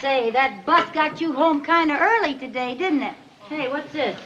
Say, that bus got you home kind of early today, didn't it? Hey, what's this?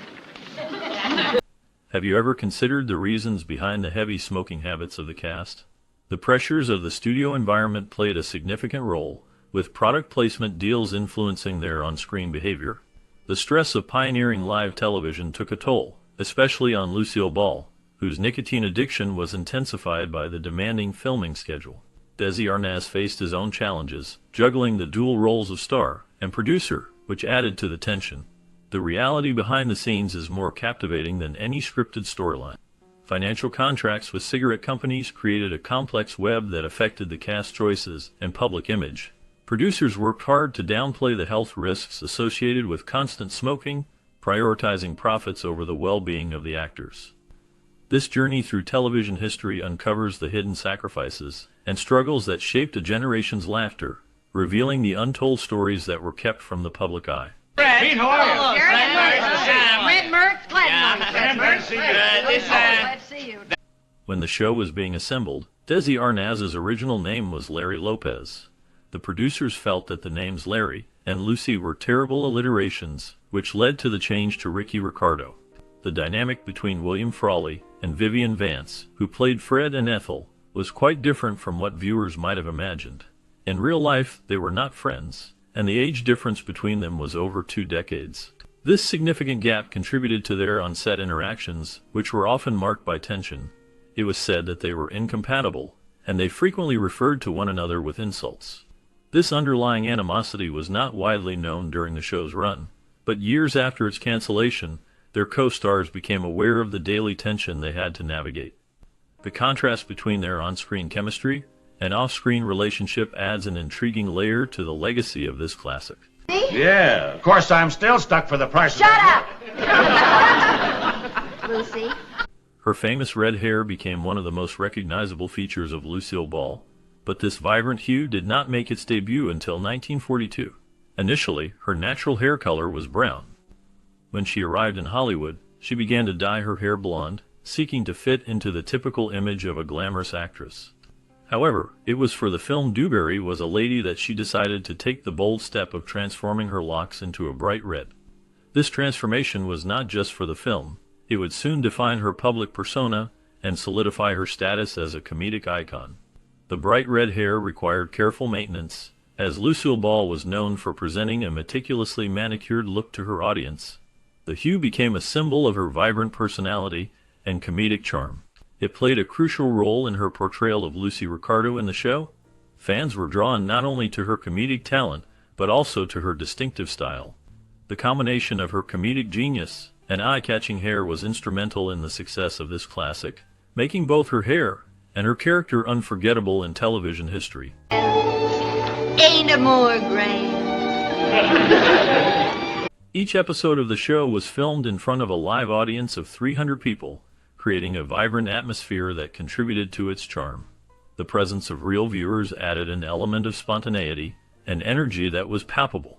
Have you ever considered the reasons behind the heavy smoking habits of the cast? The pressures of the studio environment played a significant role, with product placement deals influencing their on-screen behavior. The stress of pioneering live television took a toll, especially on Lucille Ball, whose nicotine addiction was intensified by the demanding filming schedule. Desi Arnaz faced his own challenges, juggling the dual roles of star and producer, which added to the tension. The reality behind the scenes is more captivating than any scripted storyline. Financial contracts with cigarette companies created a complex web that affected the cast choices and public image. Producers worked hard to downplay the health risks associated with constant smoking, prioritizing profits over the well-being of the actors. This journey through television history uncovers the hidden sacrifices and struggles that shaped a generation's laughter, revealing the untold stories that were kept from the public eye. Pete, how are you? Red Merc, glad to see you. When the show was being assembled, Desi Arnaz's original name was Larry Lopez. The producers felt that the names Larry and Lucy were terrible alliterations, which led to the change to Ricky Ricardo. The dynamic between William Frawley and Vivian Vance, who played Fred and Ethel, was quite different from what viewers might have imagined. In real life, they were not friends, and the age difference between them was over 2 decades. This significant gap contributed to their on-set interactions, which were often marked by tension. It was said that they were incompatible, and they frequently referred to one another with insults. This underlying animosity was not widely known during the show's run, but years after its cancellation, their co-stars became aware of the daily tension they had to navigate. The contrast between their on-screen chemistry and off-screen relationship adds an intriguing layer to the legacy of this classic. Yeah, of course I'm still stuck for the price. Shut up! Lucy? Her famous red hair became one of the most recognizable features of Lucille Ball, but this vibrant hue did not make its debut until 1942. Initially, her natural hair color was brown. When she arrived in Hollywood, she began to dye her hair blonde, seeking to fit into the typical image of a glamorous actress. However, it was for the film Dewberry Was a Lady that she decided to take the bold step of transforming her locks into a bright red. This transformation was not just for the film. It would soon define her public persona and solidify her status as a comedic icon. The bright red hair required careful maintenance, as Lucille Ball was known for presenting a meticulously manicured look to her audience. The hue became a symbol of her vibrant personality and comedic charm. It played a crucial role in her portrayal of Lucy Ricardo in the show. Fans were drawn not only to her comedic talent, but also to her distinctive style. The combination of her comedic genius and eye-catching hair was instrumental in the success of this classic, making both her hair and her character unforgettable in television history. Ain't a more grand. Each episode of the show was filmed in front of a live audience of 300 people, creating a vibrant atmosphere that contributed to its charm. The presence of real viewers added an element of spontaneity and energy that was palpable.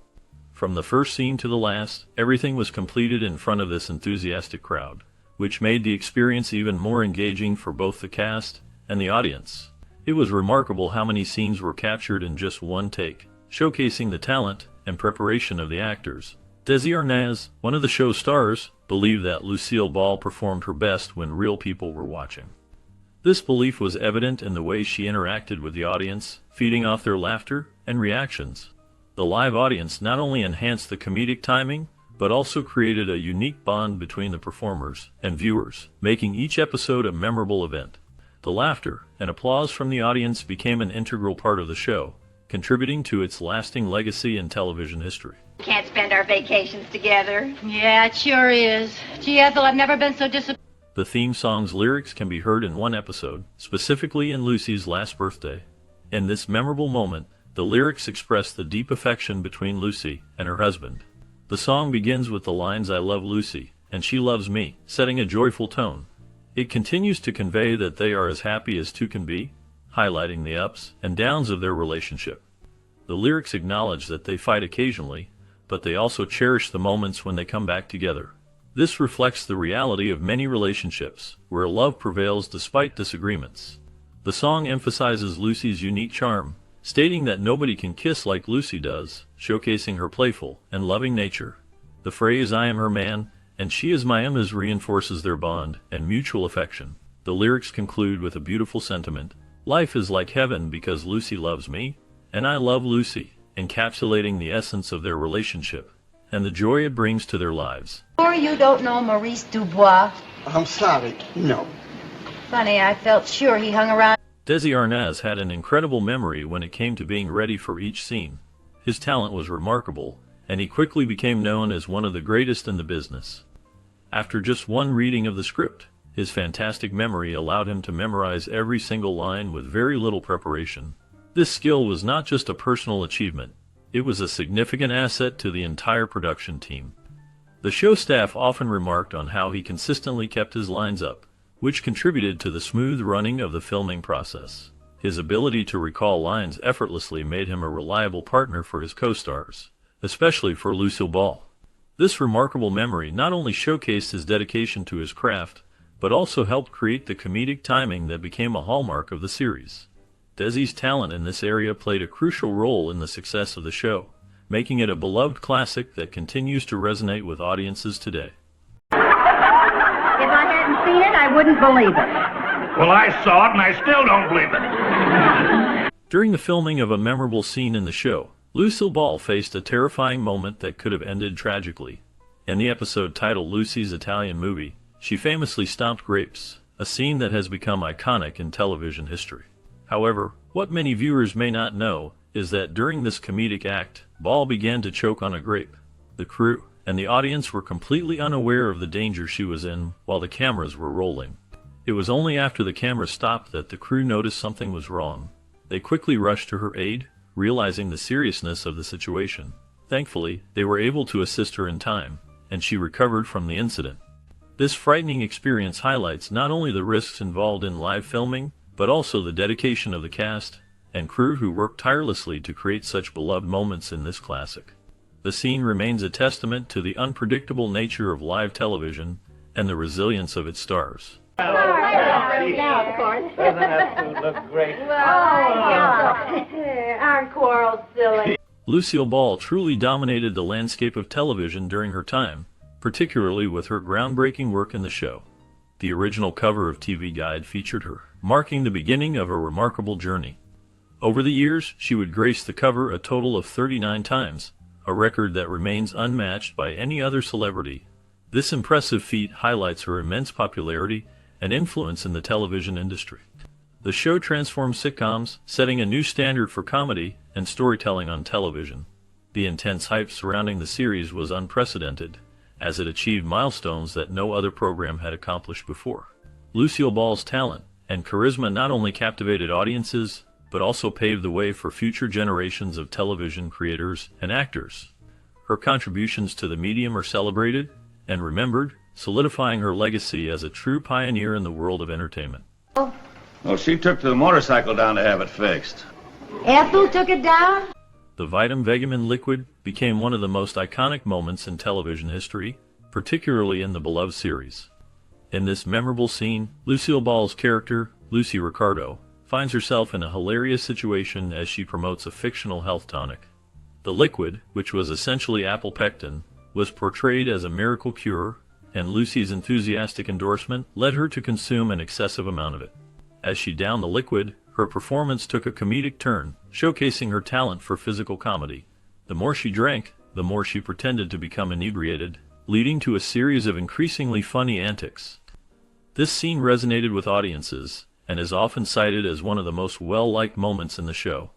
From the first scene to the last, everything was completed in front of this enthusiastic crowd, which made the experience even more engaging for both the cast and the audience. It was remarkable how many scenes were captured in just one take, showcasing the talent and preparation of the actors. Desi Arnaz, one of the show's stars, believed that Lucille Ball performed her best when real people were watching. This belief was evident in the way she interacted with the audience, feeding off their laughter and reactions. The live audience not only enhanced the comedic timing, but also created a unique bond between the performers and viewers, making each episode a memorable event. The laughter and applause from the audience became an integral part of the show, contributing to its lasting legacy in television history. Can't spend our vacations together. Yeah, it sure is. Gee, Ethel, I've never been so disappointed. The theme song's lyrics can be heard in one episode, specifically in Lucy's last birthday. In this memorable moment, the lyrics express the deep affection between Lucy and her husband. The song begins with the lines, "I love Lucy, and she loves me," setting a joyful tone. It continues to convey that they are as happy as two can be, highlighting the ups and downs of their relationship. The lyrics acknowledge that they fight occasionally, but they also cherish the moments when they come back together. This reflects the reality of many relationships, where love prevails despite disagreements. The song emphasizes Lucy's unique charm, stating that nobody can kiss like Lucy does, showcasing her playful and loving nature. The phrase "I am her man" and "she is my Emma's" reinforces their bond and mutual affection. The lyrics conclude with a beautiful sentiment: "Life is like heaven because Lucy loves me, and I love Lucy," encapsulating the essence of their relationship and the joy it brings to their lives. Or you don't know Maurice Dubois? I'm sorry, no. Funny, I felt sure he hung around. Desi Arnaz had an incredible memory when it came to being ready for each scene. His talent was remarkable, and he quickly became known as one of the greatest in the business. After just one reading of the script, his fantastic memory allowed him to memorize every single line with very little preparation. This skill was not just a personal achievement, it was a significant asset to the entire production team. The show staff often remarked on how he consistently kept his lines up, which contributed to the smooth running of the filming process. His ability to recall lines effortlessly made him a reliable partner for his co-stars, especially for Lucille Ball. This remarkable memory not only showcased his dedication to his craft, but also helped create the comedic timing that became a hallmark of the series. Desi's talent in this area played a crucial role in the success of the show, making it a beloved classic that continues to resonate with audiences today. If I hadn't seen it, I wouldn't believe it. Well, I saw it and I still don't believe it. During the filming of a memorable scene in the show, Lucille Ball faced a terrifying moment that could have ended tragically. In the episode titled Lucy's Italian Movie, she famously stomped grapes, a scene that has become iconic in television history. However, what many viewers may not know is that during this comedic act, Ball began to choke on a grape. The crew and the audience were completely unaware of the danger she was in while the cameras were rolling. It was only after the camera stopped that the crew noticed something was wrong. They quickly rushed to her aid, realizing the seriousness of the situation. Thankfully, they were able to assist her in time, and she recovered from the incident. This frightening experience highlights not only the risks involved in live filming, but also the dedication of the cast and crew who worked tirelessly to create such beloved moments in this classic. The scene remains a testament to the unpredictable nature of live television and the resilience of its stars. Now, of course. Doesn't that food look great? Aren't quarrels silly? Lucille Ball truly dominated the landscape of television during her time, particularly with her groundbreaking work in the show. The original cover of TV Guide featured her, marking the beginning of a remarkable journey. Over the years, she would grace the cover a total of 39 times, a record that remains unmatched by any other celebrity. This impressive feat highlights her immense popularity and influence in the television industry. The show transformed sitcoms, setting a new standard for comedy and storytelling on television. The intense hype surrounding the series was unprecedented, as it achieved milestones that no other program had accomplished before. Lucille Ball's talent and charisma not only captivated audiences, but also paved the way for future generations of television creators and actors. Her contributions to the medium are celebrated and remembered, solidifying her legacy as a true pioneer in the world of entertainment. Well, she took the motorcycle down to have it fixed. Ethel took it down? The Vitam Vegamin liquid became one of the most iconic moments in television history, particularly in the beloved series. In this memorable scene, Lucille Ball's character, Lucy Ricardo, finds herself in a hilarious situation as she promotes a fictional health tonic. The liquid, which was essentially apple pectin, was portrayed as a miracle cure, and Lucy's enthusiastic endorsement led her to consume an excessive amount of it. As she downed the liquid, her performance took a comedic turn, showcasing her talent for physical comedy. The more she drank, the more she pretended to become inebriated, leading to a series of increasingly funny antics. This scene resonated with audiences, and is often cited as one of the most well-liked moments in the show.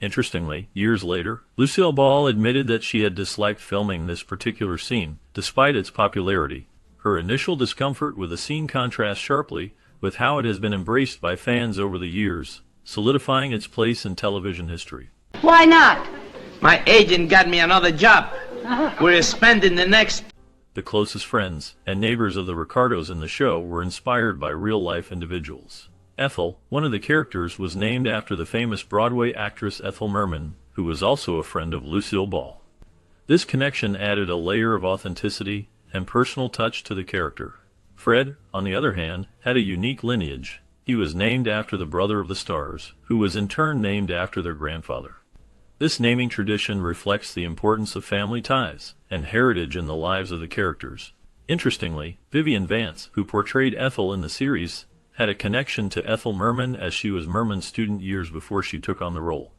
Interestingly, years later, Lucille Ball admitted that she had disliked filming this particular scene, despite its popularity. Her initial discomfort with the scene contrasts sharply with how it has been embraced by fans over the years, solidifying its place in television history. Why not? My agent got me another job. We're spending the next... The closest friends and neighbors of the Ricardos in the show were inspired by real-life individuals. Ethel, one of the characters, was named after the famous Broadway actress Ethel Merman, who was also a friend of Lucille Ball. This connection added a layer of authenticity and personal touch to the character. Fred, on the other hand, had a unique lineage. He was named after the brother of the stars, who was in turn named after their grandfather. This naming tradition reflects the importance of family ties and heritage in the lives of the characters. Interestingly, Vivian Vance, who portrayed Ethel in the series, had a connection to Ethel Merman as she was Merman's student years before she took on the role.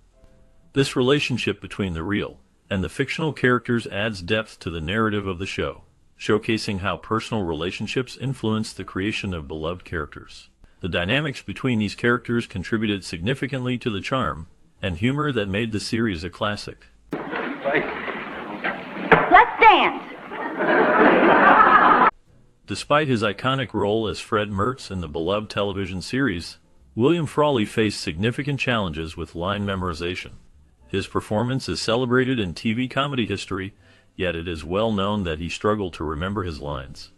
This relationship between the real and the fictional characters adds depth to the narrative of the show, showcasing how personal relationships influence the creation of beloved characters. The dynamics between these characters contributed significantly to the charm and humor that made the series a classic. Let's dance. Despite his iconic role as Fred Mertz in the beloved television series, William Frawley faced significant challenges with line memorization. His performance is celebrated in TV comedy history, yet it is well known that he struggled to remember his lines.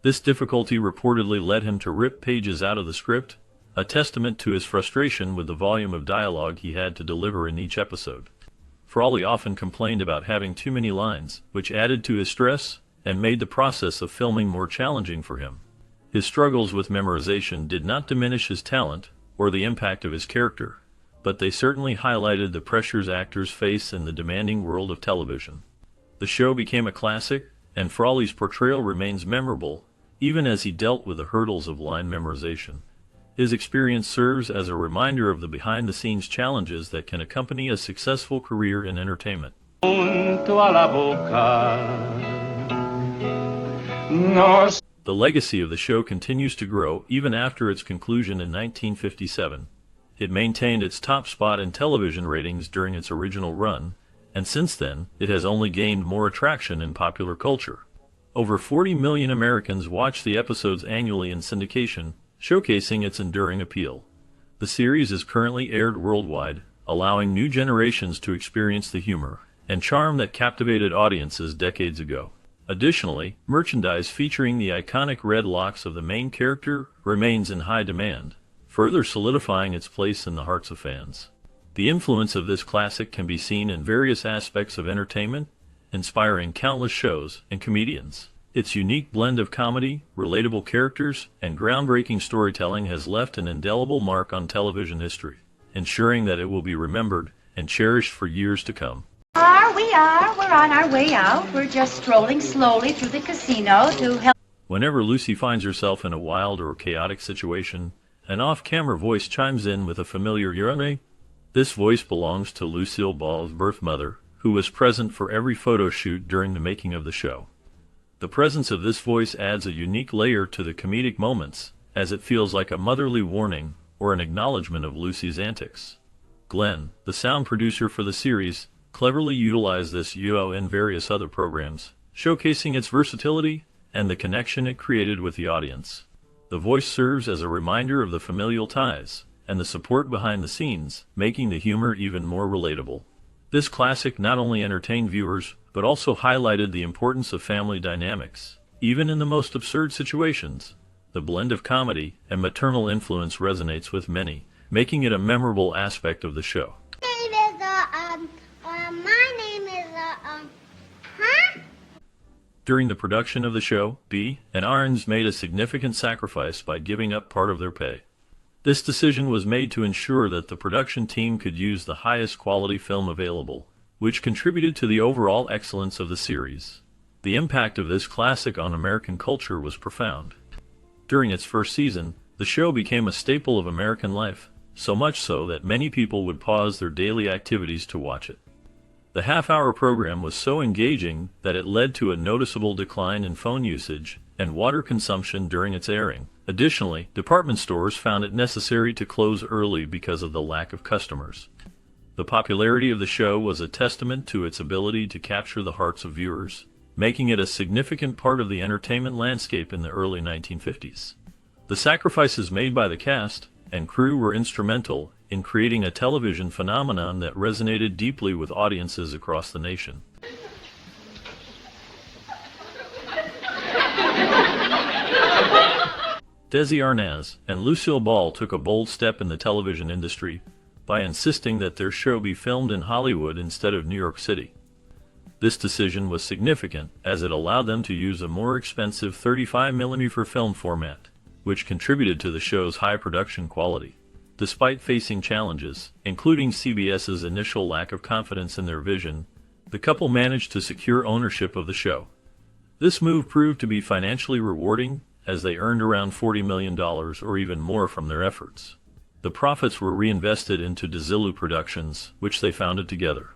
This difficulty reportedly led him to rip pages out of the script, a testament to his frustration with the volume of dialogue he had to deliver in each episode. Frawley often complained about having too many lines, which added to his stress and made the process of filming more challenging for him. His struggles with memorization did not diminish his talent or the impact of his character, but they certainly highlighted the pressures actors face in the demanding world of television. The show became a classic, and Frawley's portrayal remains memorable, even as he dealt with the hurdles of line memorization. His experience serves as a reminder of the behind-the-scenes challenges that can accompany a successful career in entertainment. The legacy of the show continues to grow even after its conclusion in 1957. It maintained its top spot in television ratings during its original run, and since then, it has only gained more attraction in popular culture. Over 40 million Americans watch the episodes annually in syndication, showcasing its enduring appeal. The series is currently aired worldwide, allowing new generations to experience the humor and charm that captivated audiences decades ago. Additionally, merchandise featuring the iconic red locks of the main character remains in high demand, further solidifying its place in the hearts of fans. The influence of this classic can be seen in various aspects of entertainment, inspiring countless shows and comedians. Its unique blend of comedy, relatable characters, and groundbreaking storytelling has left an indelible mark on television history, ensuring that it will be remembered and cherished for years to come. We are. We're on our way out. We're just strolling slowly through the casino to help. Whenever Lucy finds herself in a wild or chaotic situation, an off-camera voice chimes in with a familiar "You're." This voice belongs to Lucille Ball's birth mother, who was present for every photo shoot during the making of the show. The presence of this voice adds a unique layer to the comedic moments, as it feels like a motherly warning or an acknowledgement of Lucy's antics. Glenn, the sound producer for the series, cleverly utilized this UO in various other programs, showcasing its versatility and the connection it created with the audience. The voice serves as a reminder of the familial ties and the support behind the scenes, making the humor even more relatable. This classic not only entertained viewers, but also highlighted the importance of family dynamics. Even in the most absurd situations, the blend of comedy and maternal influence resonates with many, making it a memorable aspect of the show. During the production of the show, B and Arns made a significant sacrifice by giving up part of their pay. This decision was made to ensure that the production team could use the highest quality film available, which contributed to the overall excellence of the series. The impact of this classic on American culture was profound. During its first season, the show became a staple of American life, so much so that many people would pause their daily activities to watch it. The half-hour program was so engaging that it led to a noticeable decline in phone usage and water consumption during its airing. Additionally, department stores found it necessary to close early because of the lack of customers. The popularity of the show was a testament to its ability to capture the hearts of viewers, making it a significant part of the entertainment landscape in the early 1950s. The sacrifices made by the cast and crew were instrumental in creating a television phenomenon that resonated deeply with audiences across the nation. Desi Arnaz and Lucille Ball took a bold step in the television industry by insisting that their show be filmed in Hollywood instead of New York City. This decision was significant as it allowed them to use a more expensive 35mm film format, which contributed to the show's high production quality. Despite facing challenges, including CBS's initial lack of confidence in their vision, the couple managed to secure ownership of the show. This move proved to be financially rewarding, as they earned around $40 million or even more from their efforts. The profits were reinvested into Desilu Productions, which they founded together.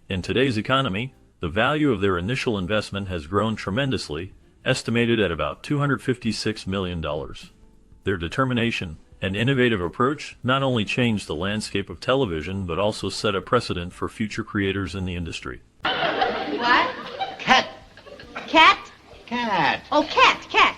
In today's economy, the value of their initial investment has grown tremendously, estimated at about $256 million. Their determination and innovative approach not only changed the landscape of television but also set a precedent for future creators in the industry. What? Cat. Cat? Cat. Oh, cat.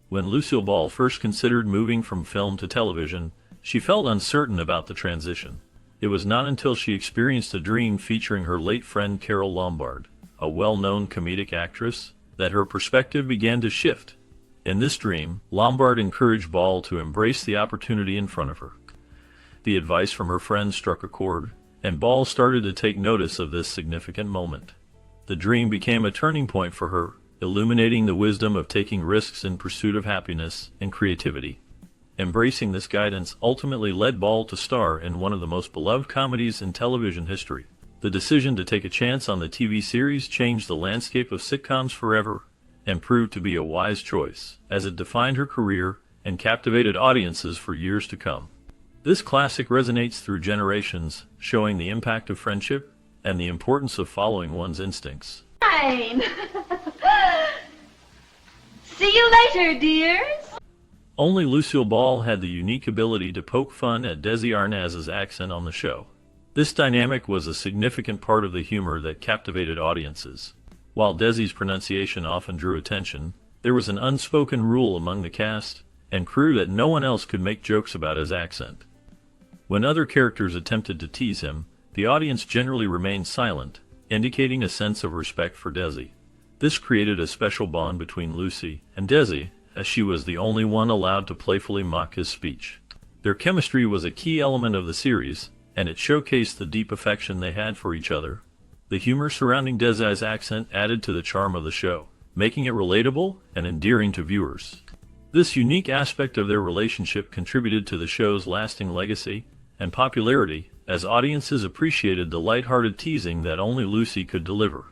When Lucille Ball first considered moving from film to television, she felt uncertain about the transition. It was not until she experienced a dream featuring her late friend Carole Lombard, a well-known comedic actress, that her perspective began to shift. In this dream, Lombard encouraged Ball to embrace the opportunity in front of her. The advice from her friend struck a chord, and Ball started to take notice of this significant moment. The dream became a turning point for her, illuminating the wisdom of taking risks in pursuit of happiness and creativity. Embracing this guidance ultimately led Ball to star in one of the most beloved comedies in television history. The decision to take a chance on the TV series changed the landscape of sitcoms forever, and proved to be a wise choice, as it defined her career and captivated audiences for years to come. This classic resonates through generations, showing the impact of friendship and the importance of following one's instincts. Fine. See you later, dears. Only Lucille Ball had the unique ability to poke fun at Desi Arnaz's accent on the show. This dynamic was a significant part of the humor that captivated audiences. While Desi's pronunciation often drew attention, there was an unspoken rule among the cast and crew that no one else could make jokes about his accent. When other characters attempted to tease him, the audience generally remained silent, indicating a sense of respect for Desi. This created a special bond between Lucy and Desi, as she was the only one allowed to playfully mock his speech. Their chemistry was a key element of the series, and it showcased the deep affection they had for each other. The humor surrounding Desi's accent added to the charm of the show, making it relatable and endearing to viewers. This unique aspect of their relationship contributed to the show's lasting legacy and popularity, as audiences appreciated the lighthearted teasing that only Lucy could deliver.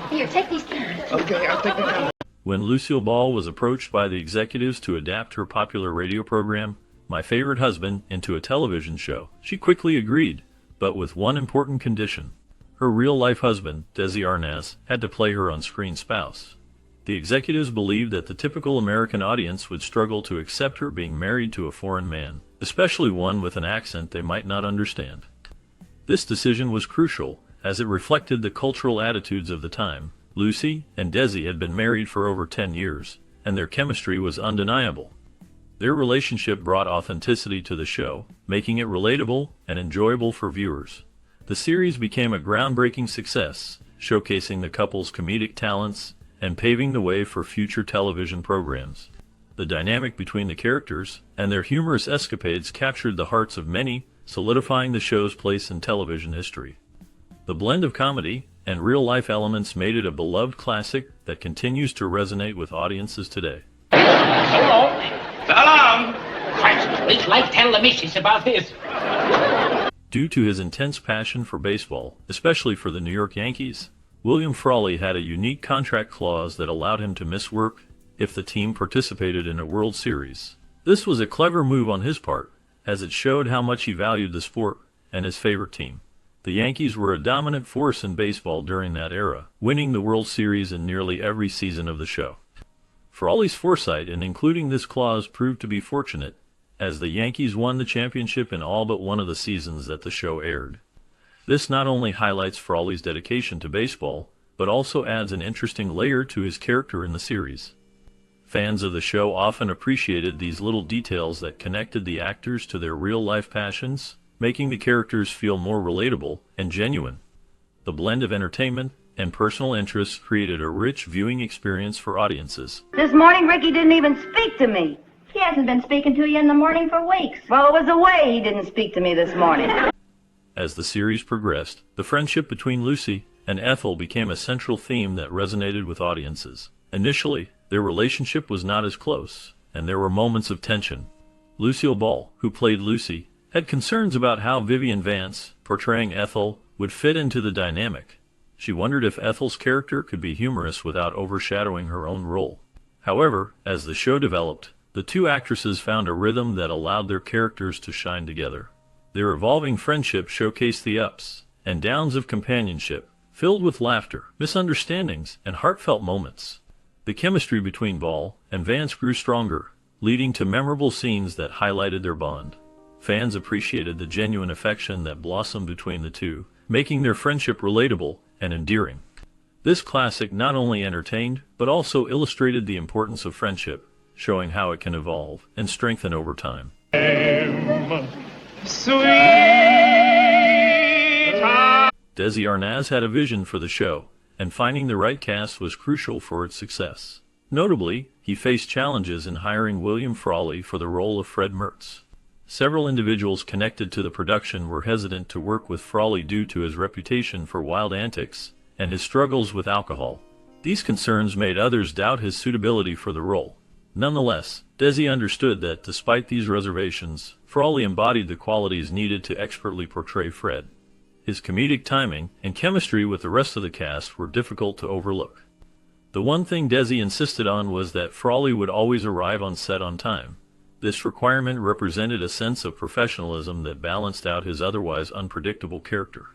Here, take these carrots. Okay, I'll take the camera. When Lucille Ball was approached by the executives to adapt her popular radio program, My Favorite Husband, into a television show, she quickly agreed, but with one important condition. Her real-life husband, Desi Arnaz, had to play her on-screen spouse. The executives believed that the typical American audience would struggle to accept her being married to a foreign man, especially one with an accent they might not understand. This decision was crucial, as it reflected the cultural attitudes of the time. Lucy and Desi had been married for over 10 years, and their chemistry was undeniable. Their relationship brought authenticity to the show, making it relatable and enjoyable for viewers. The series became a groundbreaking success, showcasing the couple's comedic talents and paving the way for future television programs. The dynamic between the characters and their humorous escapades captured the hearts of many, solidifying the show's place in television history. The blend of comedy and real-life elements made it a beloved classic that continues to resonate with audiences today. Please, like, tell the missus about this. Due to his intense passion for baseball, especially for the New York Yankees, William Frawley had a unique contract clause that allowed him to miss work if the team participated in a World Series. This was a clever move on his part, as it showed how much he valued the sport and his favorite team. The Yankees were a dominant force in baseball during that era, winning the World Series in nearly every season of the show. Frawley's foresight in including this clause proved to be fortunate, as the Yankees won the championship in all but one of the seasons that the show aired. This not only highlights Frawley's dedication to baseball, but also adds an interesting layer to his character in the series. Fans of the show often appreciated these little details that connected the actors to their real-life passions, making the characters feel more relatable and genuine. The blend of entertainment and personal interests created a rich viewing experience for audiences. This morning, Ricky didn't even speak to me. He hasn't been speaking to you in the morning for weeks. Well, it was the way he didn't speak to me this morning. As the series progressed, the friendship between Lucy and Ethel became a central theme that resonated with audiences. Initially, their relationship was not as close, and there were moments of tension. Lucille Ball, who played Lucy, had concerns about how Vivian Vance, portraying Ethel, would fit into the dynamic. She wondered if Ethel's character could be humorous without overshadowing her own role. However, as the show developed, the two actresses found a rhythm that allowed their characters to shine together. Their evolving friendship showcased the ups and downs of companionship, filled with laughter, misunderstandings, and heartfelt moments. The chemistry between Ball and Vance grew stronger, leading to memorable scenes that highlighted their bond. Fans appreciated the genuine affection that blossomed between the two, making their friendship relatable and endearing. This classic not only entertained, but also illustrated the importance of friendship, showing how it can evolve and strengthen over time. Desi Arnaz had a vision for the show, and finding the right cast was crucial for its success. Notably, he faced challenges in hiring William Frawley for the role of Fred Mertz. Several individuals connected to the production were hesitant to work with Frawley due to his reputation for wild antics and his struggles with alcohol. These concerns made others doubt his suitability for the role. Nonetheless, Desi understood that despite these reservations, Frawley embodied the qualities needed to expertly portray Fred. His comedic timing and chemistry with the rest of the cast were difficult to overlook. The one thing Desi insisted on was that Frawley would always arrive on set on time. This requirement represented a sense of professionalism that balanced out his otherwise unpredictable character.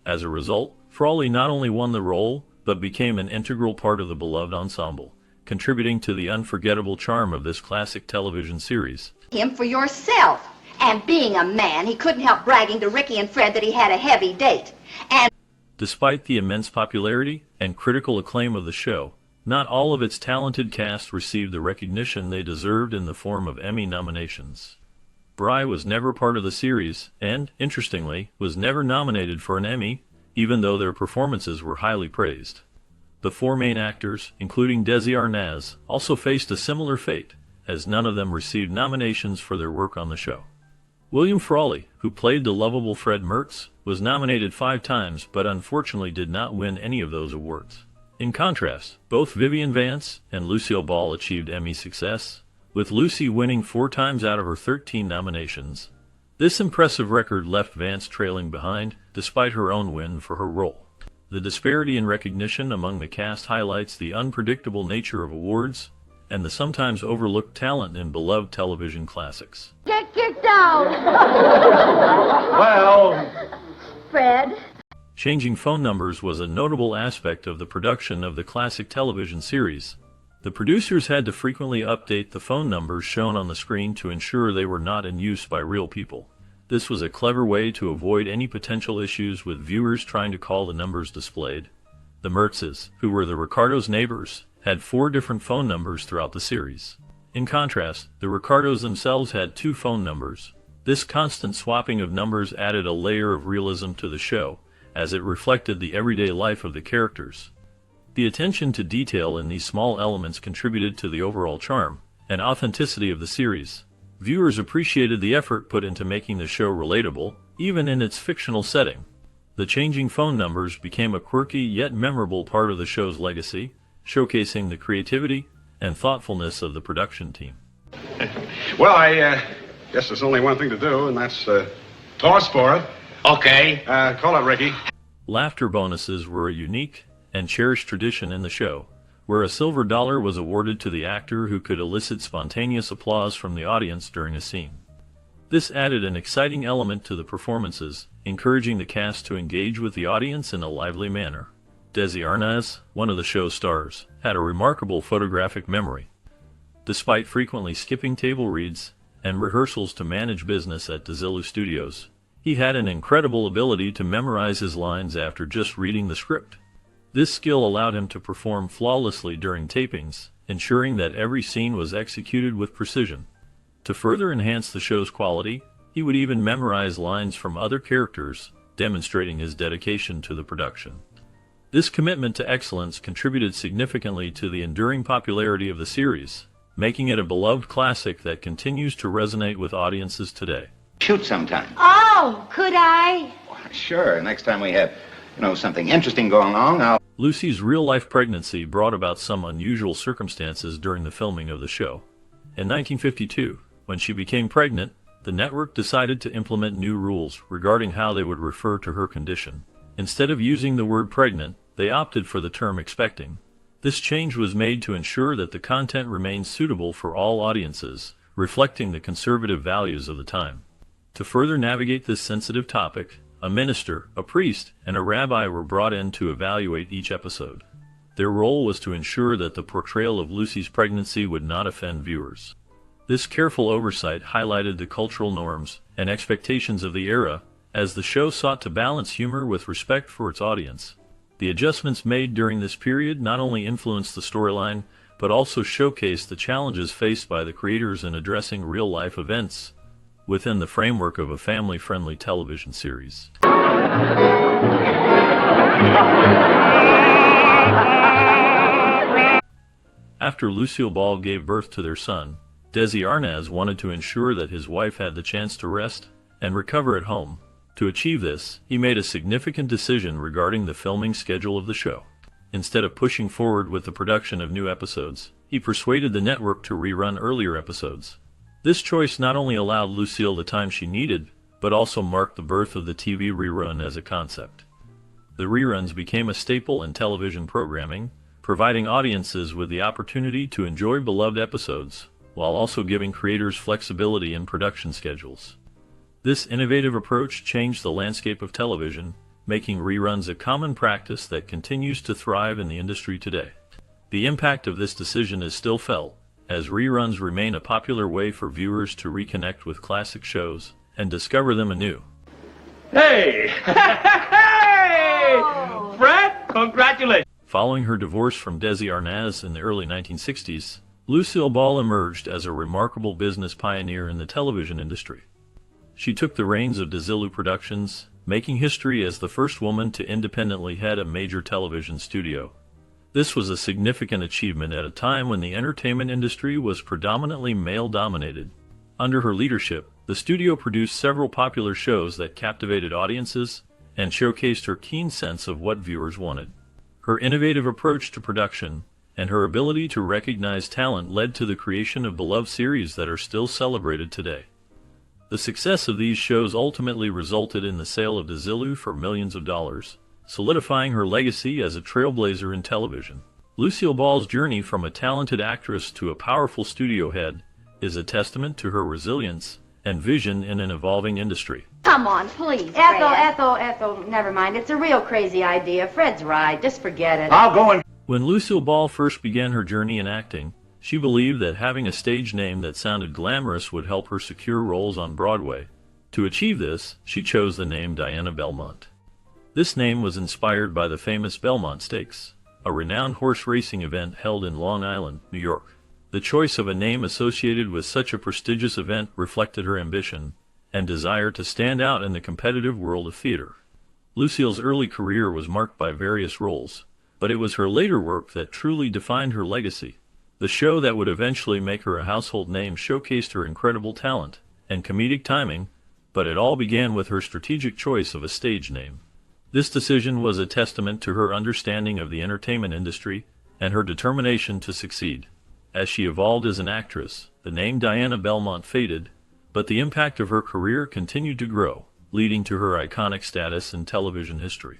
As a result, Frawley not only won the role, but became an integral part of the beloved ensemble, contributing to the unforgettable charm of this classic television series. Him for yourself. And being a man, he couldn't help bragging to Ricky and Fred that he had a heavy date. And despite the immense popularity and critical acclaim of the show, not all of its talented cast received the recognition they deserved in the form of Emmy nominations. Bry was never part of the series and, interestingly, was never nominated for an Emmy, even though their performances were highly praised. The four main actors, including Desi Arnaz, also faced a similar fate, as none of them received nominations for their work on the show. William Frawley, who played the lovable Fred Mertz, was nominated 5 times but unfortunately did not win any of those awards. In contrast, both Vivian Vance and Lucille Ball achieved Emmy success, with Lucy winning 4 times out of her 13 nominations. This impressive record left Vance trailing behind, despite her own win for her role. The disparity in recognition among the cast highlights the unpredictable nature of awards and the sometimes overlooked talent in beloved television classics. get kicked out. Well, Fred. Changing phone numbers was a notable aspect of the production of the classic television series. The producers had to frequently update the phone numbers shown on the screen to ensure they were not in use by real people. This was a clever way to avoid any potential issues with viewers trying to call the numbers displayed. The Mertzes, who were the Ricardos' neighbors, had 4 different phone numbers throughout the series. In contrast, the Ricardos themselves had 2 phone numbers. This constant swapping of numbers added a layer of realism to the show, as it reflected the everyday life of the characters. The attention to detail in these small elements contributed to the overall charm and authenticity of the series. Viewers appreciated the effort put into making the show relatable, even in its fictional setting. The changing phone numbers became a quirky yet memorable part of the show's legacy, showcasing the creativity and thoughtfulness of the production team. Well, I guess there's only one thing to do, and that's toss for it. Okay. Call it Ricky. Laughter bonuses were a unique and cherished tradition in the show, where a silver dollar was awarded to the actor who could elicit spontaneous applause from the audience during a scene. This added an exciting element to the performances, encouraging the cast to engage with the audience in a lively manner. Desi Arnaz, one of the show's stars, had a remarkable photographic memory. Despite frequently skipping table reads and rehearsals to manage business at Desilu Studios, he had an incredible ability to memorize his lines after just reading the script. This skill allowed him to perform flawlessly during tapings, ensuring that every scene was executed with precision. To further enhance the show's quality, he would even memorize lines from other characters, demonstrating his dedication to the production. This commitment to excellence contributed significantly to the enduring popularity of the series, making it a beloved classic that continues to resonate with audiences today. Shoot sometime. Oh, could I? Sure. Next time we have, something interesting going along, I'll... Lucy's real-life pregnancy brought about some unusual circumstances during the filming of the show. In 1952, when she became pregnant, the network decided to implement new rules regarding how they would refer to her condition. Instead of using the word pregnant, they opted for the term expecting. This change was made to ensure that the content remained suitable for all audiences, reflecting the conservative values of the time. To further navigate this sensitive topic, a minister, a priest, and a rabbi were brought in to evaluate each episode. Their role was to ensure that the portrayal of Lucy's pregnancy would not offend viewers. This careful oversight highlighted the cultural norms and expectations of the era, as the show sought to balance humor with respect for its audience. The adjustments made during this period not only influenced the storyline, but also showcased the challenges faced by the creators in addressing real-life events within the framework of a family-friendly television series. After Lucille Ball gave birth to their son, Desi Arnaz wanted to ensure that his wife had the chance to rest and recover at home. To achieve this, he made a significant decision regarding the filming schedule of the show. Instead of pushing forward with the production of new episodes, he persuaded the network to rerun earlier episodes. This choice not only allowed Lucille the time she needed, but also marked the birth of the TV rerun as a concept. The reruns became a staple in television programming, providing audiences with the opportunity to enjoy beloved episodes, while also giving creators flexibility in production schedules. This innovative approach changed the landscape of television, making reruns a common practice that continues to thrive in the industry today. The impact of this decision is still felt, as reruns remain a popular way for viewers to reconnect with classic shows and discover them anew. Hey! Hey! Fred, congratulations! Following her divorce from Desi Arnaz in the early 1960s, Lucille Ball emerged as a remarkable business pioneer in the television industry. She took the reins of Desilu Productions, making history as the first woman to independently head a major television studio. This was a significant achievement at a time when the entertainment industry was predominantly male-dominated. Under her leadership, the studio produced several popular shows that captivated audiences and showcased her keen sense of what viewers wanted. Her innovative approach to production and her ability to recognize talent led to the creation of beloved series that are still celebrated today. The success of these shows ultimately resulted in the sale of Desilu for millions of dollars, solidifying her legacy as a trailblazer in television. Lucille Ball's journey from a talented actress to a powerful studio head is a testament to her resilience and vision in an evolving industry. Come on, please, Ethel, never mind. It's a real crazy idea. Fred's right. Just forget it. I'll go and... When Lucille Ball first began her journey in acting, she believed that having a stage name that sounded glamorous would help her secure roles on Broadway. To achieve this, she chose the name Diana Belmont. This name was inspired by the famous Belmont Stakes, a renowned horse racing event held in Long Island, New York. The choice of a name associated with such a prestigious event reflected her ambition and desire to stand out in the competitive world of theater. Lucille's early career was marked by various roles, but it was her later work that truly defined her legacy. The show that would eventually make her a household name showcased her incredible talent and comedic timing, but it all began with her strategic choice of a stage name. This decision was a testament to her understanding of the entertainment industry and her determination to succeed. As she evolved as an actress, the name Diana Belmont faded, but the impact of her career continued to grow, leading to her iconic status in television history.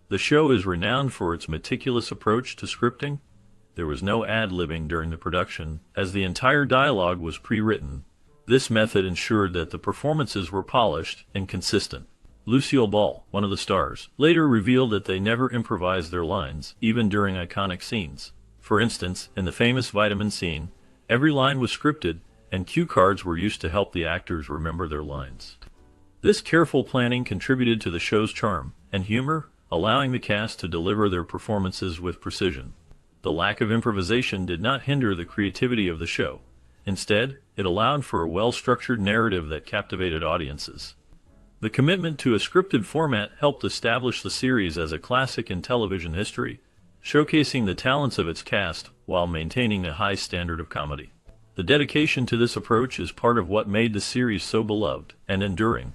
The show is renowned for its meticulous approach to scripting. There was no ad-libbing during the production, as the entire dialogue was pre-written. This method ensured that the performances were polished and consistent. Lucille Ball, one of the stars, later revealed that they never improvised their lines, even during iconic scenes. For instance, in the famous vitamin scene, every line was scripted, and cue cards were used to help the actors remember their lines. This careful planning contributed to the show's charm and humor, allowing the cast to deliver their performances with precision. The lack of improvisation did not hinder the creativity of the show. Instead, it allowed for a well-structured narrative that captivated audiences. The commitment to a scripted format helped establish the series as a classic in television history, showcasing the talents of its cast while maintaining a high standard of comedy. The dedication to this approach is part of what made the series so beloved and enduring.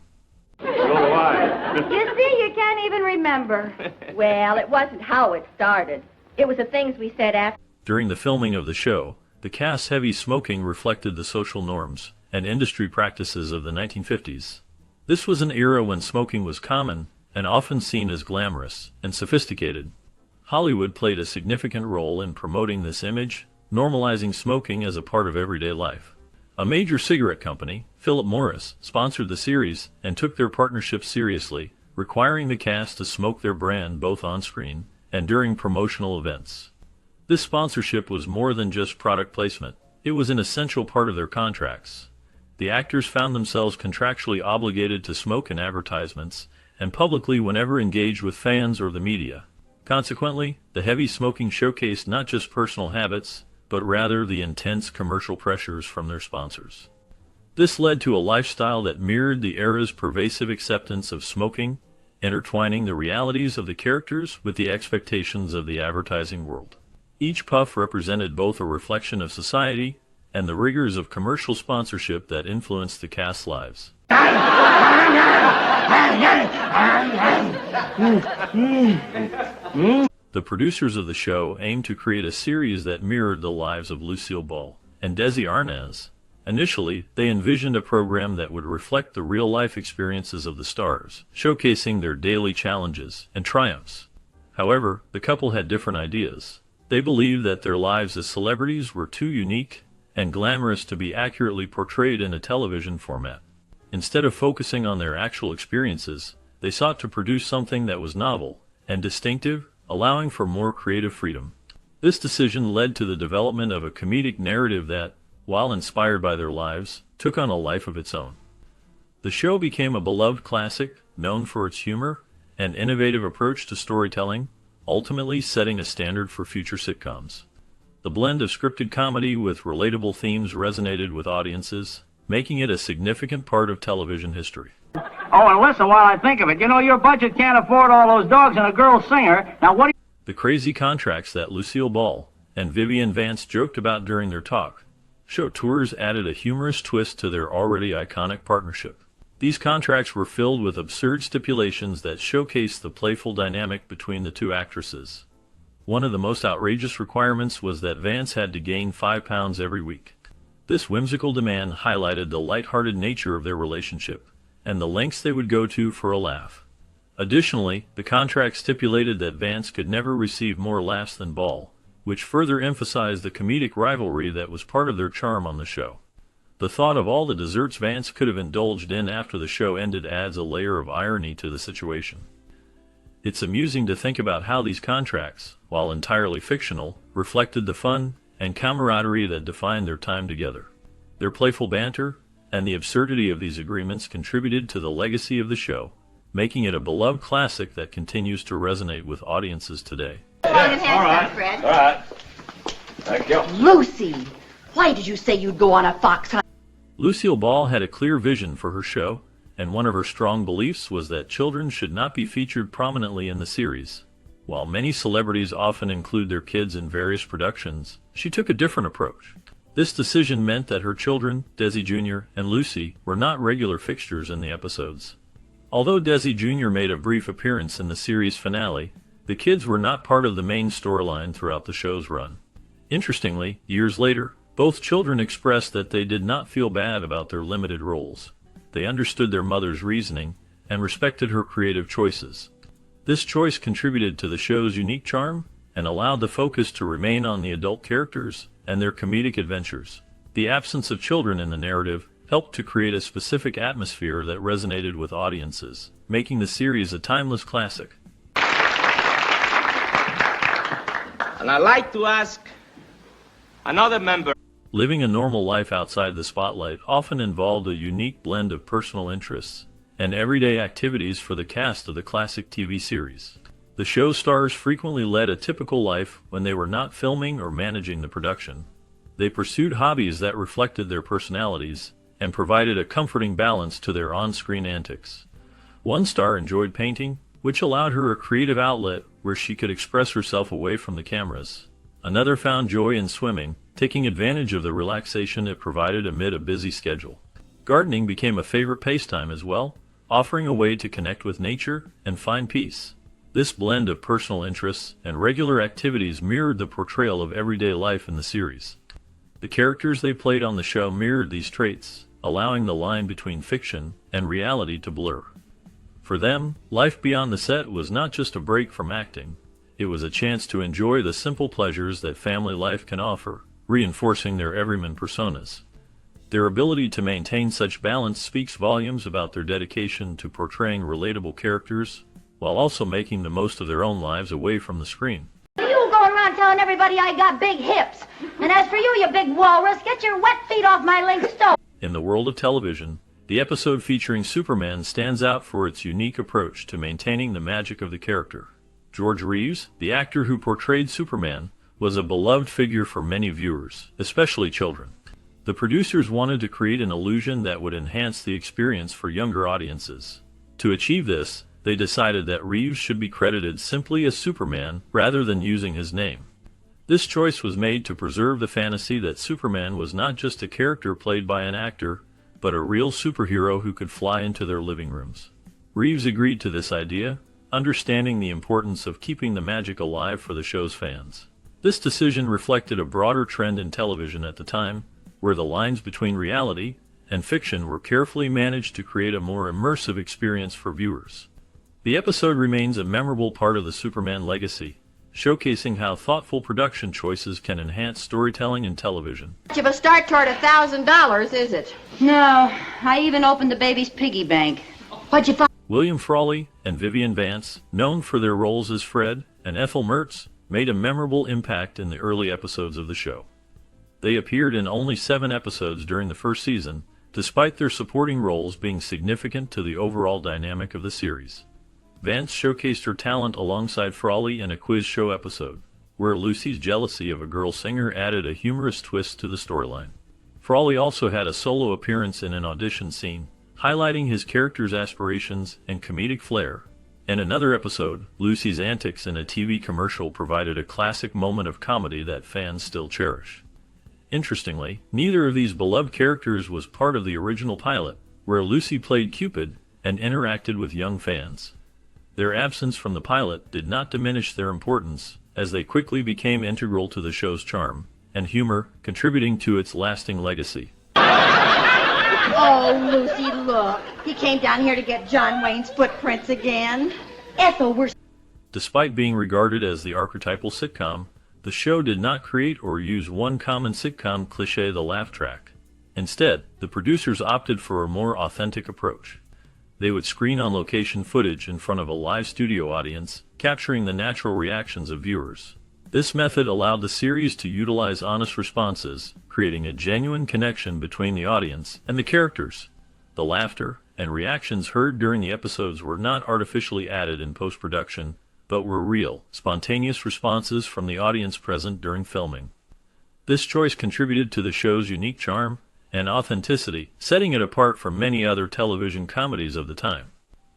You see, you can't even remember. Well, it wasn't how it started. It was the things we said after. During the filming of the show, the cast's heavy smoking reflected the social norms and industry practices of the 1950s. This was an era when smoking was common and often seen as glamorous and sophisticated. Hollywood played a significant role in promoting this image, normalizing smoking as a part of everyday life. A major cigarette company, Philip Morris, sponsored the series and took their partnership seriously, requiring the cast to smoke their brand both on-screen and during promotional events. This sponsorship was more than just product placement. It was an essential part of their contracts. The actors found themselves contractually obligated to smoke in advertisements and publicly whenever engaged with fans or the media. Consequently, the heavy smoking showcased not just personal habits, but rather the intense commercial pressures from their sponsors. This led to a lifestyle that mirrored the era's pervasive acceptance of smoking, intertwining the realities of the characters with the expectations of the advertising world. Each puff represented both a reflection of society and the rigors of commercial sponsorship that influenced the cast's lives. The producers of the show aimed to create a series that mirrored the lives of Lucille Ball and Desi Arnaz. Initially, they envisioned a program that would reflect the real-life experiences of the stars, showcasing their daily challenges and triumphs. However, the couple had different ideas. They believed that their lives as celebrities were too unique and glamorous to be accurately portrayed in a television format. Instead of focusing on their actual experiences, they sought to produce something that was novel and distinctive, allowing for more creative freedom. This decision led to the development of a comedic narrative that, while inspired by their lives, took on a life of its own. The show became a beloved classic, known for its humor and innovative approach to storytelling, ultimately setting a standard for future sitcoms. The blend of scripted comedy with relatable themes resonated with audiences, making it a significant part of television history. Oh, and listen while I think of it. You know, your budget can't afford all those dogs and a girl singer. Now, what do you... The crazy contracts that Lucille Ball and Vivian Vance joked about during their talk show tours added a humorous twist to their already iconic partnership. These contracts were filled with absurd stipulations that showcased the playful dynamic between the two actresses. One of the most outrageous requirements was that Vance had to gain 5 pounds every week. This whimsical demand highlighted the lighthearted nature of their relationship and the lengths they would go to for a laugh. Additionally, the contract stipulated that Vance could never receive more laughs than Ball, which further emphasized the comedic rivalry that was part of their charm on the show. The thought of all the desserts Vance could have indulged in after the show ended adds a layer of irony to the situation. It's amusing to think about how these contracts, while entirely fictional, reflected the fun and camaraderie that defined their time together. Their playful banter and the absurdity of these agreements contributed to the legacy of the show, making it a beloved classic that continues to resonate with audiences today. All right, Fred. All right. Thank you. Lucy, why did you say you'd go on a fox hunt? Lucille Ball had a clear vision for her show, and one of her strong beliefs was that children should not be featured prominently in the series. While many celebrities often include their kids in various productions, she took a different approach. This decision meant that her children, Desi Jr. and Lucy, were not regular fixtures in the episodes. Although Desi Jr. made a brief appearance in the series finale, the kids were not part of the main storyline throughout the show's run. Interestingly, years later, both children expressed that they did not feel bad about their limited roles. They understood their mother's reasoning and respected her creative choices. This choice contributed to the show's unique charm and allowed the focus to remain on the adult characters and their comedic adventures. The absence of children in the narrative helped to create a specific atmosphere that resonated with audiences, making the series a timeless classic. And I'd like to ask another member. Living a normal life outside the spotlight often involved a unique blend of personal interests and everyday activities for the cast of the classic TV series. The show stars frequently led a typical life when they were not filming or managing the production. They pursued hobbies that reflected their personalities and provided a comforting balance to their on-screen antics. One star enjoyed painting, which allowed her a creative outlet where she could express herself away from the cameras. Another found joy in swimming, taking advantage of the relaxation it provided amid a busy schedule. Gardening became a favorite pastime as well, offering a way to connect with nature and find peace. This blend of personal interests and regular activities mirrored the portrayal of everyday life in the series. The characters they played on the show mirrored these traits, allowing the line between fiction and reality to blur. For them, life beyond the set was not just a break from acting, it was a chance to enjoy the simple pleasures that family life can offer, reinforcing their everyman personas. Their ability to maintain such balance speaks volumes about their dedication to portraying relatable characters, while also making the most of their own lives away from the screen. You going around telling everybody I got big hips. And as for you, you big walrus, get your wet feet off my link stove. In the world of television, the episode featuring Superman stands out for its unique approach to maintaining the magic of the character. George Reeves, the actor who portrayed Superman, was a beloved figure for many viewers, especially children. The producers wanted to create an illusion that would enhance the experience for younger audiences. To achieve this, they decided that Reeves should be credited simply as Superman rather than using his name. This choice was made to preserve the fantasy that Superman was not just a character played by an actor, but a real superhero who could fly into their living rooms. Reeves agreed to this idea, understanding the importance of keeping the magic alive for the show's fans. This decision reflected a broader trend in television at the time, where the lines between reality and fiction were carefully managed to create a more immersive experience for viewers. The episode remains a memorable part of the Superman legacy, showcasing how thoughtful production choices can enhance storytelling in television. Much of a start toward $1,000, is it? No, I even opened the baby's piggy bank. What'd you find? William Frawley and Vivian Vance, known for their roles as Fred and Ethel Mertz, made a memorable impact in the early episodes of the show. They appeared in only 7 episodes during the first season, despite their supporting roles being significant to the overall dynamic of the series. Vance showcased her talent alongside Frawley in a quiz show episode, where Lucy's jealousy of a girl singer added a humorous twist to the storyline. Frawley also had a solo appearance in an audition scene, highlighting his character's aspirations and comedic flair. In another episode, Lucy's antics in a TV commercial provided a classic moment of comedy that fans still cherish. Interestingly, neither of these beloved characters was part of the original pilot, where Lucy played Cupid and interacted with young fans. Their absence from the pilot did not diminish their importance, as they quickly became integral to the show's charm and humor, contributing to its lasting legacy. Oh, Lucy, look. He came down here to get John Wayne's footprints again. Ethel, we're... Despite being regarded as the archetypal sitcom, the show did not create or use one common sitcom cliché, the laugh track. Instead, the producers opted for a more authentic approach. They would screen on location footage in front of a live studio audience, capturing the natural reactions of viewers. This method allowed the series to utilize honest responses, creating a genuine connection between the audience and the characters. The laughter and reactions heard during the episodes were not artificially added in post-production, but were real, spontaneous responses from the audience present during filming. This choice contributed to the show's unique charm and authenticity, setting it apart from many other television comedies of the time.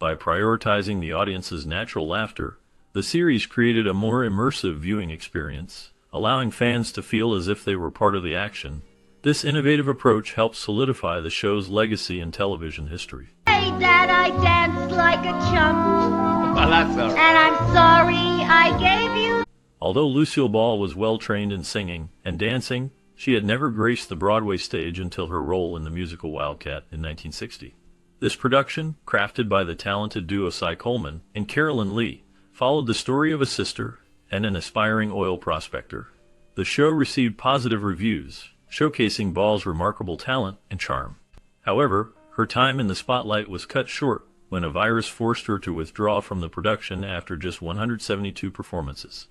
By prioritizing the audience's natural laughter, the series created a more immersive viewing experience, allowing fans to feel as if they were part of the action. This innovative approach helped solidify the show's legacy in television history. Hey, Dad, I danced like a chump. Well, that's all right. And I'm sorry I gave you... Although Lucille Ball was well trained in singing and dancing, she had never graced the Broadway stage until her role in the musical Wildcat in 1960. This production, crafted by the talented duo Cy Coleman and Carolyn Lee, followed the story of a sister and an aspiring oil prospector. The show received positive reviews, showcasing Ball's remarkable talent and charm. However, her time in the spotlight was cut short when a virus forced her to withdraw from the production after just 172 performances.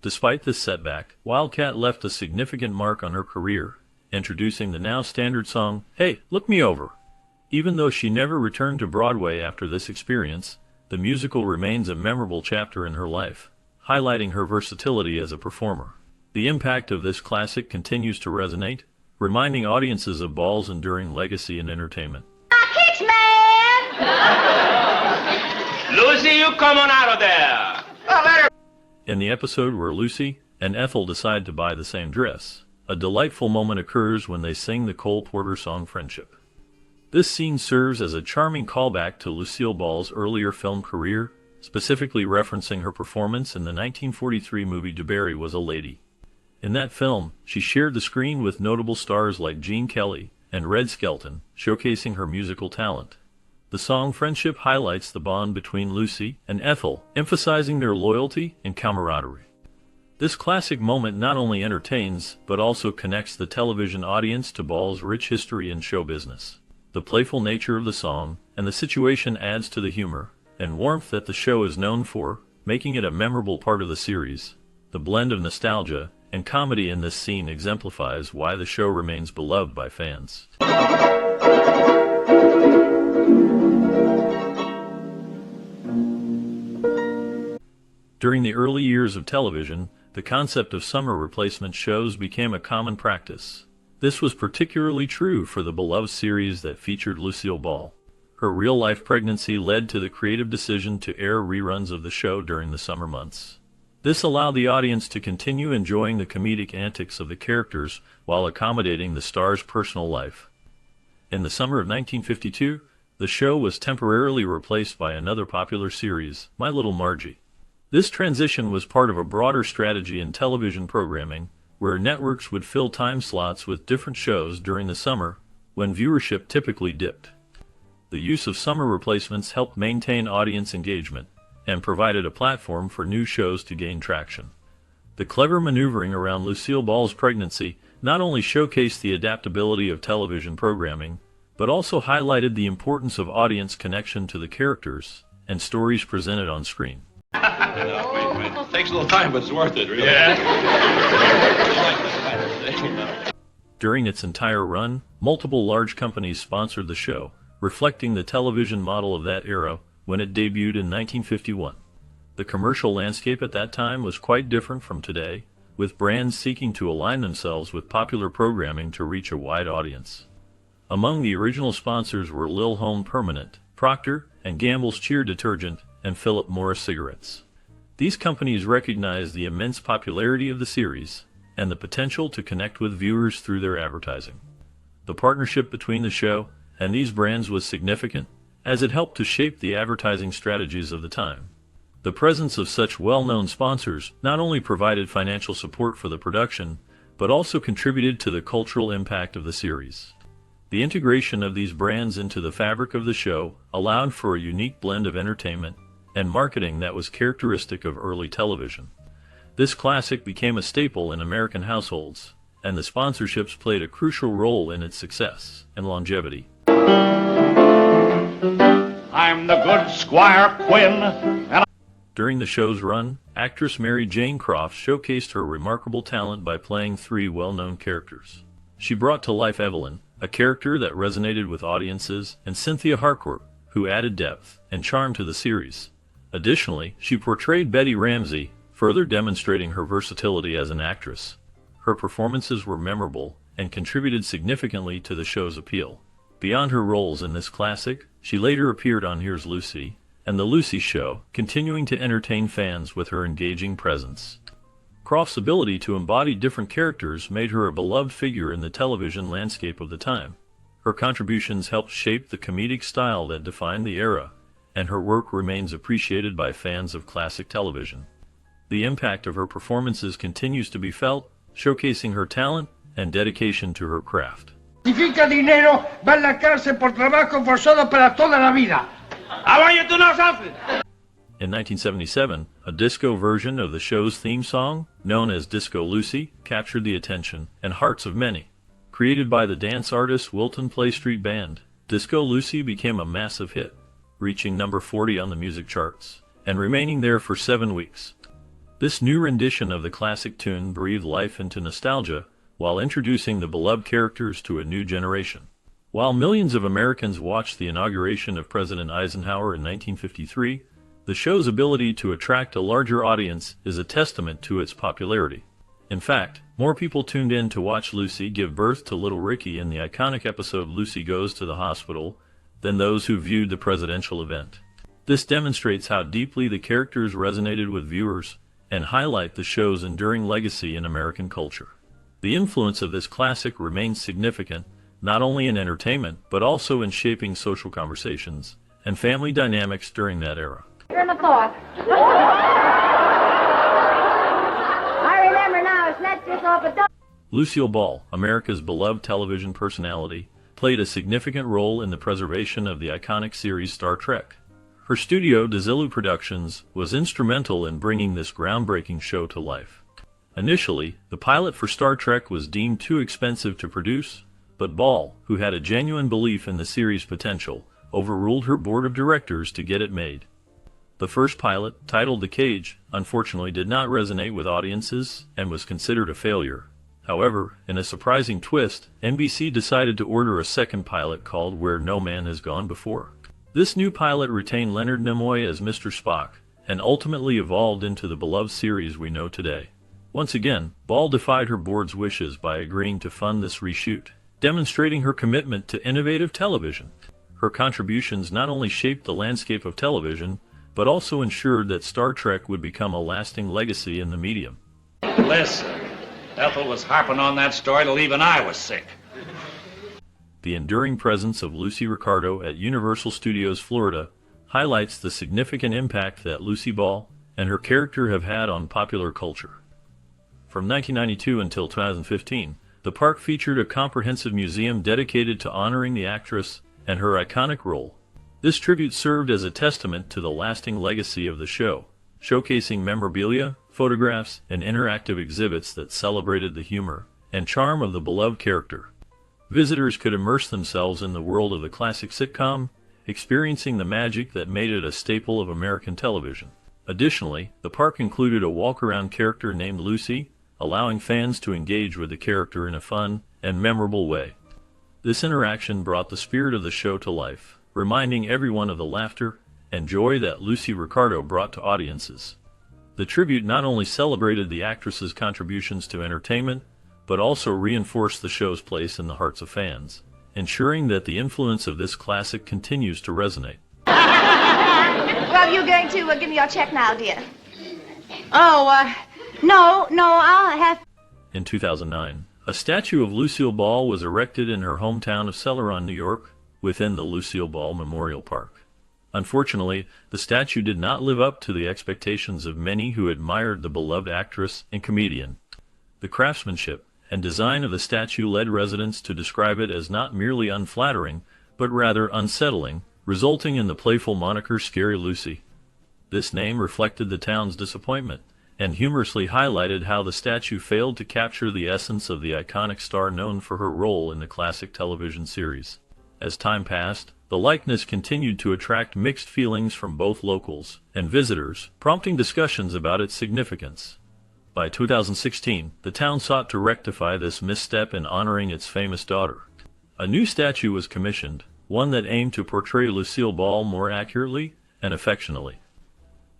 Despite this setback, Wildcat left a significant mark on her career, introducing the now standard song, "Hey, Look Me Over." Even though she never returned to Broadway after this experience, the musical remains a memorable chapter in her life, highlighting her versatility as a performer. The impact of this classic continues to resonate, reminding audiences of Ball's enduring legacy in entertainment. Kicks, man! Lucy, you come on out of there! In the episode where Lucy and Ethel decide to buy the same dress, a delightful moment occurs when they sing the Cole Porter song Friendship. This scene serves as a charming callback to Lucille Ball's earlier film career, specifically referencing her performance in the 1943 movie DeBarry Was a Lady. In that film, she shared the screen with notable stars like Gene Kelly and Red Skelton, showcasing her musical talent. The song Friendship highlights the bond between Lucy and Ethel, emphasizing their loyalty and camaraderie. This classic moment not only entertains, but also connects the television audience to Ball's rich history in show business. The playful nature of the song and the situation adds to the humor and warmth that the show is known for, making it a memorable part of the series. The blend of nostalgia and comedy in this scene exemplifies why the show remains beloved by fans. During the early years of television, the concept of summer replacement shows became a common practice. This was particularly true for the beloved series that featured Lucille Ball. Her real-life pregnancy led to the creative decision to air reruns of the show during the summer months. This allowed the audience to continue enjoying the comedic antics of the characters while accommodating the star's personal life. In the summer of 1952, the show was temporarily replaced by another popular series, My Little Margie. This transition was part of a broader strategy in television programming, where networks would fill time slots with different shows during the summer, when viewership typically dipped. The use of summer replacements helped maintain audience engagement and provided a platform for new shows to gain traction. The clever maneuvering around Lucille Ball's pregnancy not only showcased the adaptability of television programming, but also highlighted the importance of audience connection to the characters and stories presented on screen. It takes a little time, but it's worth it, really. During its entire run, multiple large companies sponsored the show, reflecting the television model of that era when it debuted in 1951. The commercial landscape at that time was quite different from today, with brands seeking to align themselves with popular programming to reach a wide audience. Among the original sponsors were Lil Home Permanent, Procter & Gamble's Cheer detergent, and Philip Morris cigarettes. These companies recognized the immense popularity of the series and the potential to connect with viewers through their advertising. The partnership between the show and these brands was significant, as it helped to shape the advertising strategies of the time. The presence of such well-known sponsors not only provided financial support for the production, but also contributed to the cultural impact of the series. The integration of these brands into the fabric of the show allowed for a unique blend of entertainment and marketing that was characteristic of early television. This classic became a staple in American households, and the sponsorships played a crucial role in its success and longevity. I'm the good Squire Quinn, and During the show's run, actress Mary Jane Croft showcased her remarkable talent by playing three well-known characters. She brought to life Evelyn, a character that resonated with audiences, and Cynthia Harcourt, who added depth and charm to the series. Additionally, she portrayed Betty Ramsey, further demonstrating her versatility as an actress. Her performances were memorable and contributed significantly to the show's appeal. Beyond her roles in this classic, she later appeared on Here's Lucy and The Lucy Show, continuing to entertain fans with her engaging presence. Croft's ability to embody different characters made her a beloved figure in the television landscape of the time. Her contributions helped shape the comedic style that defined the era, and her work remains appreciated by fans of classic television. The impact of her performances continues to be felt, showcasing her talent and dedication to her craft. Significa dinero, va a la cárcel por trabajo forzado para toda la vida. I want you to know something. In 1977, a disco version of the show's theme song, known as Disco Lucy, captured the attention and hearts of many. Created by the dance artist Wilton Play Street Band, Disco Lucy became a massive hit, reaching number 40 on the music charts, and remaining there for 7 weeks. This new rendition of the classic tune breathed life into nostalgia while introducing the beloved characters to a new generation. While millions of Americans watched the inauguration of President Eisenhower in 1953, the show's ability to attract a larger audience is a testament to its popularity. In fact, more people tuned in to watch Lucy give birth to little Ricky in the iconic episode Lucy Goes to the Hospital than those who viewed the presidential event. This demonstrates how deeply the characters resonated with viewers and highlight the show's enduring legacy in American culture. The influence of this classic remains significant, not only in entertainment, but also in shaping social conversations and family dynamics during that era. Irma Thorpe. I remember now, snatch this off a dog. Lucille Ball, America's beloved television personality, played a significant role in the preservation of the iconic series Star Trek. Her studio, Desilu Productions, was instrumental in bringing this groundbreaking show to life. Initially, the pilot for Star Trek was deemed too expensive to produce, but Ball, who had a genuine belief in the series' potential, overruled her board of directors to get it made. The first pilot, titled The Cage, unfortunately did not resonate with audiences and was considered a failure. However, in a surprising twist, NBC decided to order a second pilot called Where No Man Has Gone Before. This new pilot retained Leonard Nimoy as Mr. Spock, and ultimately evolved into the beloved series we know today. Once again, Ball defied her board's wishes by agreeing to fund this reshoot, demonstrating her commitment to innovative television. Her contributions not only shaped the landscape of television, but also ensured that Star Trek would become a lasting legacy in the medium. Listen, Ethel was harping on that story till even I was sick. The enduring presence of Lucy Ricardo at Universal Studios Florida highlights the significant impact that Lucy Ball and her character have had on popular culture. From 1992 until 2015, the park featured a comprehensive museum dedicated to honoring the actress and her iconic role. This tribute served as a testament to the lasting legacy of the show, showcasing memorabilia, photographs, and interactive exhibits that celebrated the humor and charm of the beloved character. Visitors could immerse themselves in the world of the classic sitcom, experiencing the magic that made it a staple of American television. Additionally, the park included a walk-around character named Lucy, allowing fans to engage with the character in a fun and memorable way. This interaction brought the spirit of the show to life, reminding everyone of the laughter and joy that Lucy Ricardo brought to audiences. The tribute not only celebrated the actress's contributions to entertainment, but also reinforced the show's place in the hearts of fans, ensuring that the influence of this classic continues to resonate. Well, you going to give me your check now, dear? Oh, no, I'll have... In 2009, a statue of Lucille Ball was erected in her hometown of Celeron, New York, within the Lucille Ball Memorial Park. Unfortunately, the statue did not live up to the expectations of many who admired the beloved actress and comedian. The craftsmanship and design of the statue led residents to describe it as not merely unflattering, but rather unsettling, resulting in the playful moniker Scary Lucy. This name reflected the town's disappointment, and humorously highlighted how the statue failed to capture the essence of the iconic star known for her role in the classic television series. As time passed, the likeness continued to attract mixed feelings from both locals and visitors, prompting discussions about its significance. By 2016, the town sought to rectify this misstep in honoring its famous daughter. A new statue was commissioned, one that aimed to portray Lucille Ball more accurately and affectionately.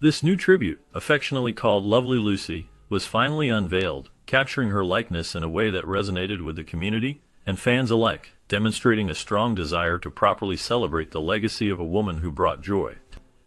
This new tribute, affectionately called Lovely Lucy, was finally unveiled, capturing her likeness in a way that resonated with the community and fans alike, demonstrating a strong desire to properly celebrate the legacy of a woman who brought joy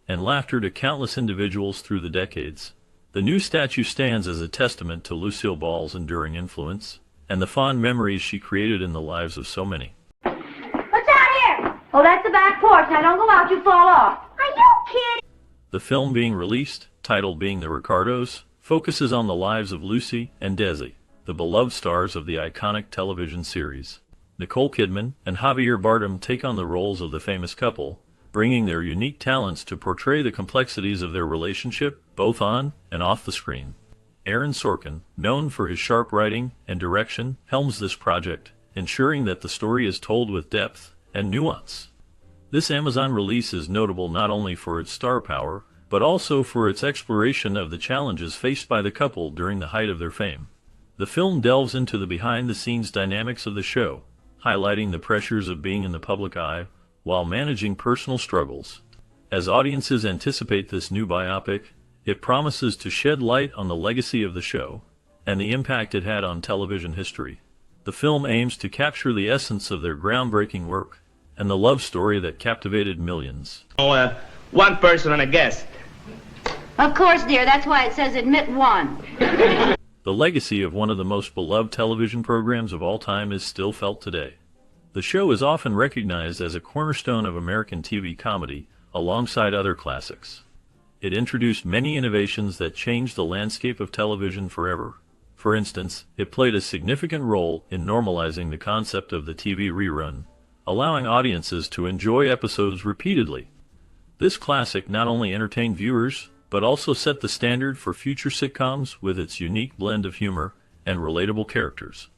and laughter to countless individuals through the decades. The new statue stands as a testament to Lucille Ball's enduring influence and the fond memories she created in the lives of so many. What's out here? Oh, that's the back porch. Now don't go out, you fall off. Are you kidding? The film being released, titled Being the Ricardos, focuses on the lives of Lucy and Desi, the beloved stars of the iconic television series. Nicole Kidman and Javier Bardem take on the roles of the famous couple, bringing their unique talents to portray the complexities of their relationship, both on and off the screen. Aaron Sorkin, known for his sharp writing and direction, helms this project, ensuring that the story is told with depth and nuance. This Amazon release is notable not only for its star power, but also for its exploration of the challenges faced by the couple during the height of their fame. The film delves into the behind-the-scenes dynamics of the show, highlighting the pressures of being in the public eye while managing personal struggles. As audiences anticipate this new biopic, it promises to shed light on the legacy of the show and the impact it had on television history. The film aims to capture the essence of their groundbreaking work and the love story that captivated millions. One person and a guest. Of course, dear. That's why it says admit one. The legacy of one of the most beloved television programs of all time is still felt today. The show is often recognized as a cornerstone of American TV comedy, alongside other classics. It introduced many innovations that changed the landscape of television forever. For instance, it played a significant role in normalizing the concept of the TV rerun, allowing audiences to enjoy episodes repeatedly. This classic not only entertained viewers, but also set the standard for future sitcoms with its unique blend of humor and relatable characters.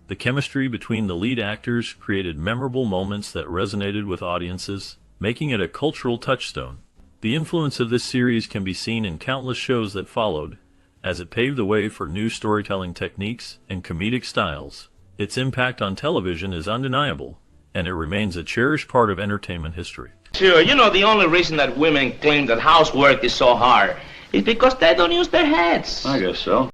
The chemistry between the lead actors created memorable moments that resonated with audiences, making it a cultural touchstone. The influence of this series can be seen in countless shows that followed, as it paved the way for new storytelling techniques and comedic styles. Its impact on television is undeniable, and it remains a cherished part of entertainment history. Sure, you know, the only reason that women claim that housework is so hard is because they don't use their heads. I guess so.